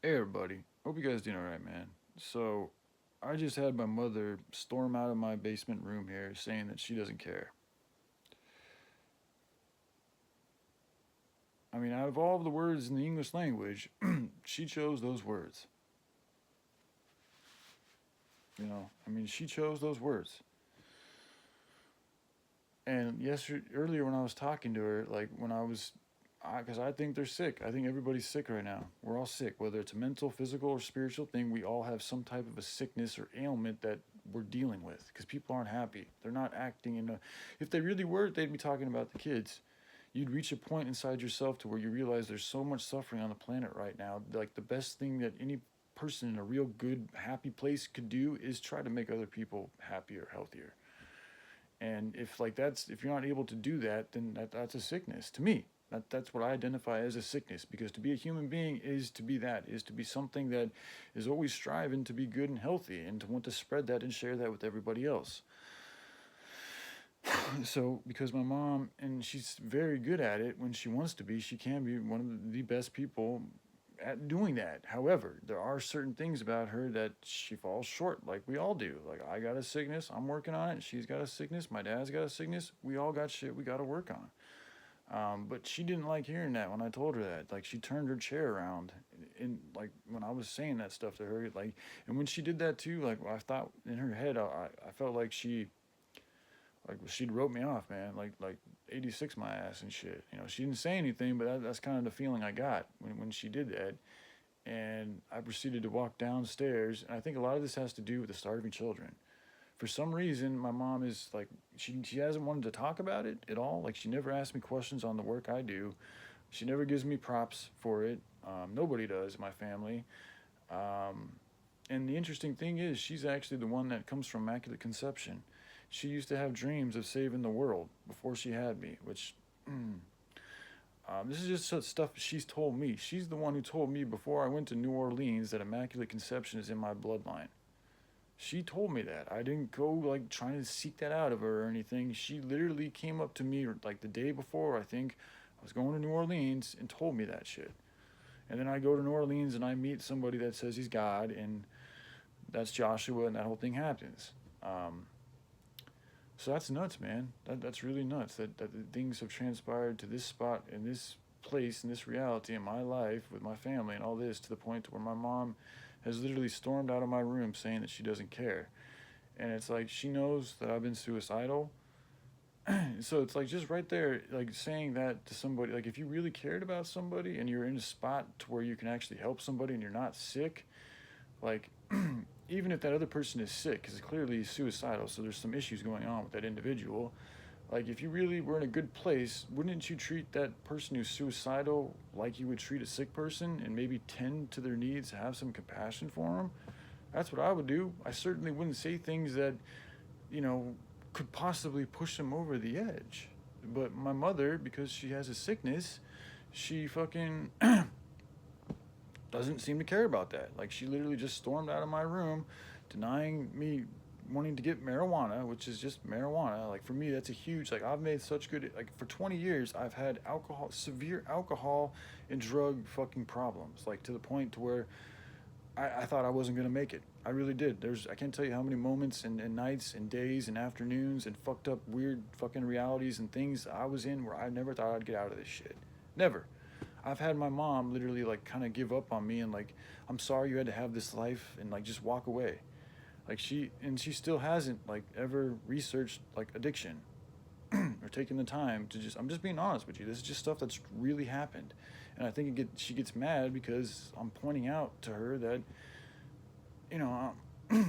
Hey everybody, hope you guys doing alright, man. So, I just had my mother storm out of my basement room here saying that she doesn't care. I mean, out of all of the words in the English language, she chose those words. She chose those words. And earlier when I was talking to her, like when I was, because I think they're sick. I think everybody's sick right now. We're all sick, whether it's a mental, physical, or spiritual thing. We all have some type of a sickness or ailment that we're dealing with because people aren't happy. They're not acting in a. If they really were, they'd be talking about the kids. You'd reach a point inside yourself to where you realize there's so much suffering on the planet right now. Like the best thing that any person in a real good, happy place could do is try to make other people happier, healthier. And if you're not able to do that, then that's a sickness to me. That's what I identify as a sickness, because to be a human being is to be that, is to be something that is always striving to be good and healthy and to want to spread that and share that with everybody else. So because my mom, and she's very good at it when she wants to be, she can be one of the best people at doing that. However, there are certain things about her that she falls short, like we all do. Like I got a sickness, I'm working on it. She's got a sickness, my dad's got a sickness. We all got shit we got to work on. But she didn't like hearing that when I told her that. Like she turned her chair around, in like when I was saying that stuff to her. Like, and when she did that too, like I thought in her head, I felt like she'd wrote me off, man. Like 86 my ass and shit. She didn't say anything, but that's kind of the feeling I got when she did that. And I proceeded to walk downstairs. And I think a lot of this has to do with the starving children. For some reason, my mom is like, she hasn't wanted to talk about it at all. Like, she never asks me questions on the work I do. She never gives me props for it. Nobody does in my family. Um, and the interesting thing is, she's actually the one that comes from Immaculate Conception. She used to have dreams of saving the world before she had me, which this is just such stuff she's told me. She's the one who told me before I went to New Orleans that Immaculate Conception is in my bloodline. She told me that. I didn't go like trying to seek that out of her or anything. She literally came up to me like the day before, I think, I was going to New Orleans and told me that shit. And then I go to New Orleans and I meet somebody that says he's God, and that's Joshua, and that whole thing happens. So that's nuts, man. That's really nuts that things have transpired to this spot in this place in this reality in my life with my family and all this, to the point to where my mom has literally stormed out of my room saying that she doesn't care. And it's like she knows that I've been suicidal. So it's like just right there, like saying that to somebody, like if you really cared about somebody and you're in a spot to where you can actually help somebody and you're not sick, like even if that other person is sick, because clearly he's suicidal, so there's some issues going on with that individual. Like, if you really were in a good place, wouldn't you treat that person who's suicidal like you would treat a sick person and maybe tend to their needs, have some compassion for them? That's what I would do. I certainly wouldn't say things that, you know, could possibly push them over the edge. But my mother, because she has a sickness, she fucking doesn't seem to care about that. Like, she literally just stormed out of my room, denying me wanting to get marijuana, which is just marijuana. Like, for me, that's a huge, like, I've made such good, like, for 20 years, I've had severe alcohol and drug fucking problems, like, to the point to where I thought I wasn't gonna make it. I really did. I can't tell you how many moments and nights and days and afternoons and fucked up weird fucking realities and things I was in where I never thought I'd get out of this shit. Never. I've had my mom literally like kind of give up on me and like, I'm sorry you had to have this life, and like just walk away. Like she still hasn't like ever researched like addiction or taken the time to just, I'm just being honest with you. This is just stuff that's really happened. And I think she gets mad because I'm pointing out to her that, you know, I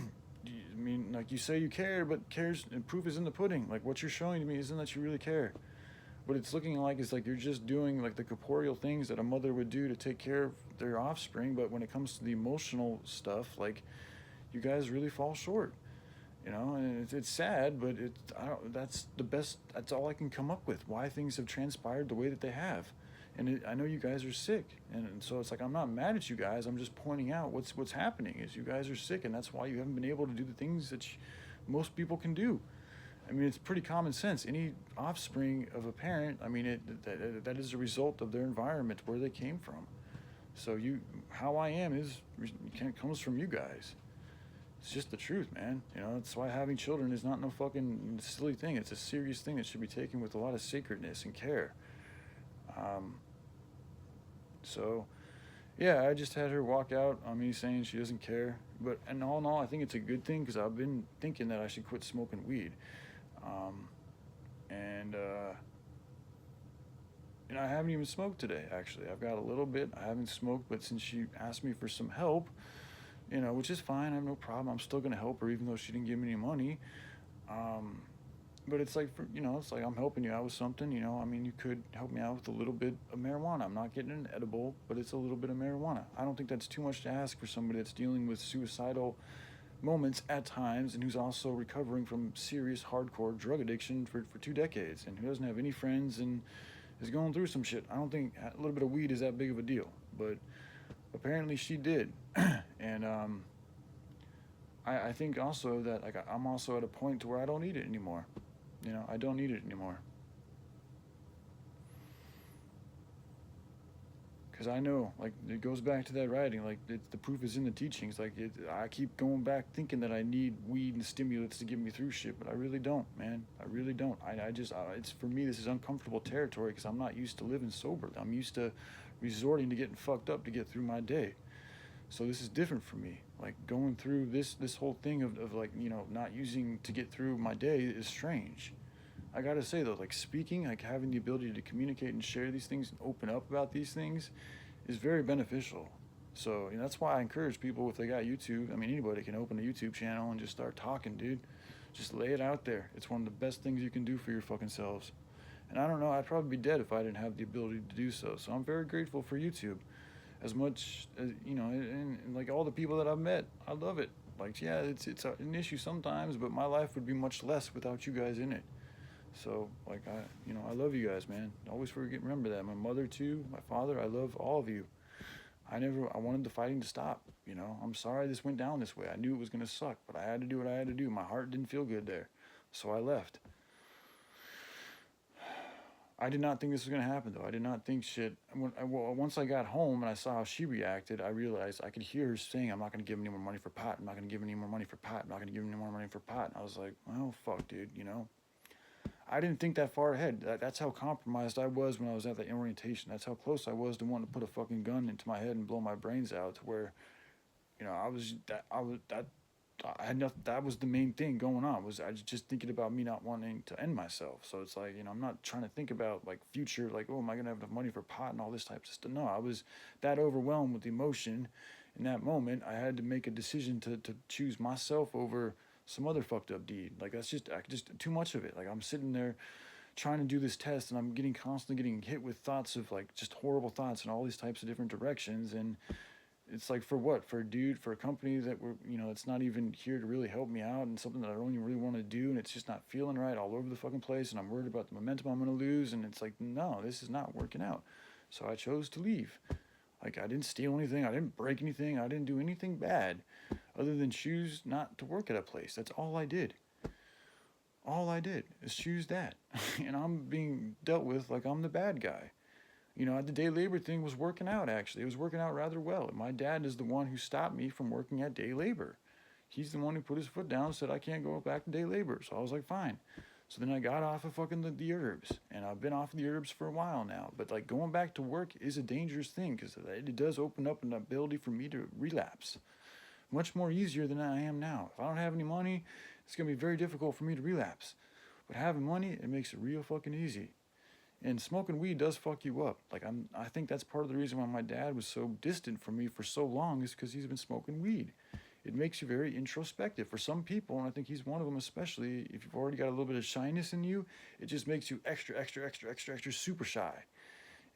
mean, like you say you care, but cares and proof is in the pudding. Like what you're showing to me isn't that you really care. What it's looking like is like you're just doing like the corporeal things that a mother would do to take care of their offspring, but when it comes to the emotional stuff, like you guys really fall short. And it's sad, but that's the best. That's all I can come up with. Why things have transpired the way that they have, and I know you guys are sick, and so it's like I'm not mad at you guys. I'm just pointing out what's happening is you guys are sick, and that's why you haven't been able to do the things that most people can do. I mean, it's pretty common sense. Any offspring of a parent, I mean, that is a result of their environment, where they came from. So how I am comes from you guys. It's just the truth, man. That's why having children is not no fucking silly thing. It's a serious thing that should be taken with a lot of sacredness and care. Um, so, yeah, I just had her walk out on me saying she doesn't care. But in all, I think it's a good thing because I've been thinking that I should quit smoking weed. Um, and, I haven't even smoked today, actually. I've got a little bit. I haven't smoked, but since she asked me for some help, which is fine, I have no problem. I'm still going to help her even though she didn't give me any money. Um, but it's like, it's like I'm helping you out with something, I mean, you could help me out with a little bit of marijuana. I'm not getting an edible, but it's a little bit of marijuana. I don't think that's too much to ask for somebody that's dealing with suicidal moments at times and who's also recovering from serious hardcore drug addiction for 2 decades and who doesn't have any friends and is going through some shit. I don't think a little bit of weed is that big of a deal, but apparently she did. And I think also that like I'm also at a point to where I don't need it anymore. I don't need it anymore. Because I know, like, it goes back to that writing. Like, the proof is in the teachings. Like, I keep going back thinking that I need weed and stimulants to get me through shit, but I really don't, man. I really don't. It's for me, this is uncomfortable territory because I'm not used to living sober. I'm used to resorting to getting fucked up to get through my day. So this is different for me. Like, going through this whole thing of like, not using to get through my day is strange. I gotta say though, like speaking, like having the ability to communicate and share these things and open up about these things is very beneficial. So that's why I encourage people if they got YouTube. I mean, anybody can open a YouTube channel and just start talking, dude. Just lay it out there. It's one of the best things you can do for your fucking selves. And I don't know, I'd probably be dead if I didn't have the ability to do so. So I'm very grateful for YouTube. As much as, and like all the people that I've met, I love it. Like, yeah, it's an issue sometimes, but my life would be much less without you guys in it. So, like, I love you guys, man. Always remember that. My mother, too, my father, I love all of you. I wanted the fighting to stop, I'm sorry this went down this way. I knew it was going to suck, but I had to do what I had to do. My heart didn't feel good there. So I left. I did not think this was going to happen, though. I did not think shit. Once I got home and I saw how she reacted, I realized I could hear her saying, I'm not going to give him any more money for pot. I'm not going to give him any more money for pot. I'm not going to give him any more money for pot. And I was like, well, fuck, dude, I didn't think that far ahead. That's how compromised I was when I was at the orientation. That's how close I was to wanting to put a fucking gun into my head and blow my brains out. To where, I had nothing. That was the main thing going on. I was just thinking about me not wanting to end myself. So it's like I'm not trying to think about like future, like am I gonna have enough money for pot and all this type of stuff. No, I was that overwhelmed with emotion in that moment. I had to make a decision to choose myself over some other fucked up deed. Like that's just too much of it. Like I'm sitting there trying to do this test and I'm constantly getting hit with thoughts of like just horrible thoughts in all these types of different directions. And it's like for what? For a dude, for a company that it's not even here to really help me out and something that I don't even really want to do, and it's just not feeling right all over the fucking place, and I'm worried about the momentum I'm going to lose, and it's like, no, this is not working out. So I chose to leave. Like, I didn't steal anything, I didn't break anything, I didn't do anything bad other than choose not to work at a place. That's all I did. All I did is choose that. And I'm being dealt with like I'm the bad guy. The day labor thing was working out, actually. It was working out rather well. My dad is the one who stopped me from working at day labor. He's the one who put his foot down and said I can't go back to day labor. So I was like, fine. So then I got off of fucking the herbs. And I've been off the herbs for a while now. But like going back to work is a dangerous thing because it does open up an ability for me to relapse. Much more easier than I am now. If I don't have any money, it's going to be very difficult for me to relapse. But having money, it makes it real fucking easy. And smoking weed does fuck you up. Like I think that's part of the reason why my dad was so distant from me for so long is because he's been smoking weed. It makes you very introspective. For some people, and I think he's one of them especially, if you've already got a little bit of shyness in you, it just makes you extra super shy.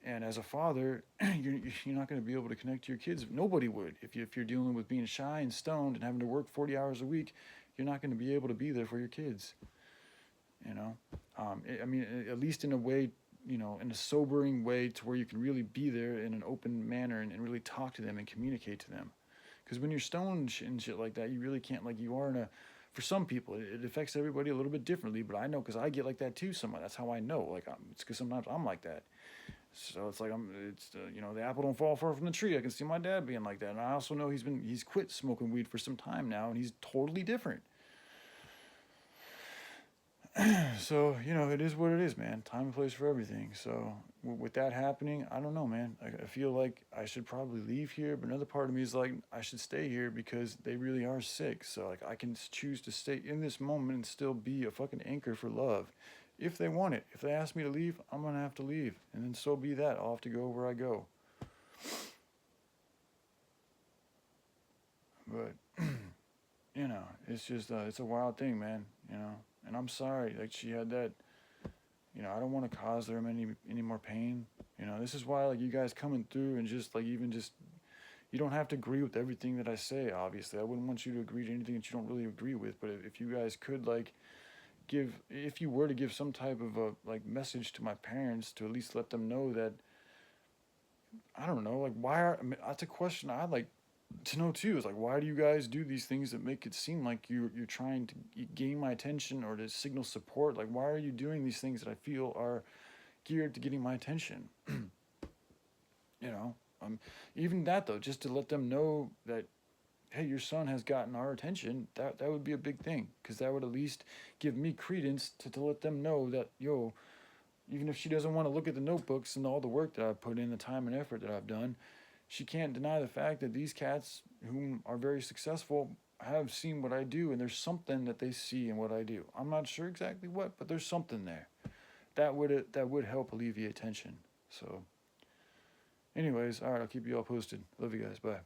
And as a father, you're not going to be able to connect to your kids. Nobody would. If you're dealing with being shy and stoned and having to work 40 hours a week, you're not going to be able to be there for your kids. I mean, at least in a way, in a sobering way to where you can really be there in an open manner and really talk to them and communicate to them. Because when you're stoned and shit like that, you really can't, like you are for some people, it affects everybody a little bit differently, but I know because I get like that too somewhat. That's how I know. Like, it's because sometimes I'm like that. So it's like the apple don't fall far from the tree. I can see my dad being like that, and I also know he's quit smoking weed for some time now, and he's totally different. So it is what it is, man. Time and place for everything. So with that happening, I don't know, man. I feel like I should probably leave here, but another part of me is like I should stay here because they really are sick. So like I can choose to stay in this moment and still be a fucking anchor for love, if they want it. If they ask me to leave, I'm gonna have to leave, and then so be that. I'll have to go where I go. But it's just it's a wild thing, man. And I'm sorry, like she had that. I don't want to cause them any more pain. This is why like you guys coming through and just like even just you don't have to agree with everything that I say. Obviously, I wouldn't want you to agree to anything that you don't really agree with. But if you guys could like if you were to give some type of a like message to my parents to at least let them know that I don't know, like I mean, that's a question I'd like to know too. Is like why do you guys do these things that make it seem like you're trying to gain my attention or to signal support? Like why are you doing these things that I feel are geared to getting my attention? you know, even that though, just to let them know that hey, your son has gotten our attention. That would be a big thing because that would at least give me credence to let them know that even if she doesn't want to look at the notebooks and all the work that I've put in, the time and effort that I've done, she can't deny the fact that these cats, whom are very successful, have seen what I do, and there's something that they see in what I do. I'm not sure exactly what, but there's something there that would help alleviate tension. So, anyways, all right, I'll keep you all posted. Love you guys. Bye.